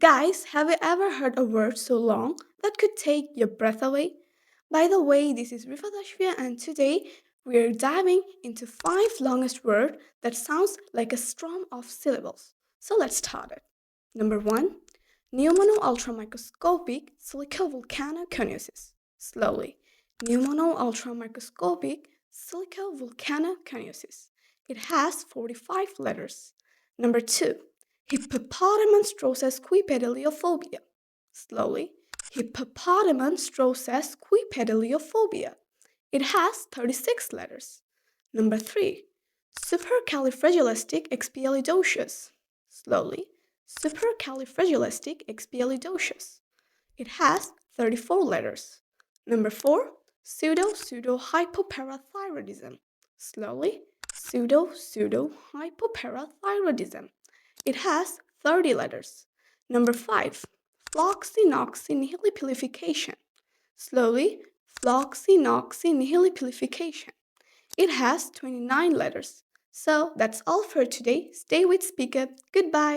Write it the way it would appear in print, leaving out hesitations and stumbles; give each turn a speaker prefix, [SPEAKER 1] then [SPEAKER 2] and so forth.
[SPEAKER 1] Guys, have you ever heard a word so long that could take your breath away? By the way, this is Rifadashvia and today we're diving into 5 longest words that sounds like a storm of syllables. So let's start it. Number 1. Pneumono-ultramicroscopic silicovolcanoconiosis. Slowly. Pneumono-ultramicroscopic silicovolcanoconiosis. It has 45 letters. Number 2. Hippopotamonstrosesquipedaliophobia. Slowly. Hippopotamonstrosesquipedaliophobia. It has 36 letters. Number 3. Supercalifragilisticexpialidocious. Slowly. Supercalifragilisticexpialidocious. It has 34 letters. Number 4. Pseudo-hypoparathyroidism. Slowly. Pseudo-hypoparathyroidism. It has 30 letters. Number 5. Floxinoxynihilipilification. Slowly. Floxinoxynihilipilification. It has 29 letters. So that's all for today. Stay with SpeakUp. Goodbye.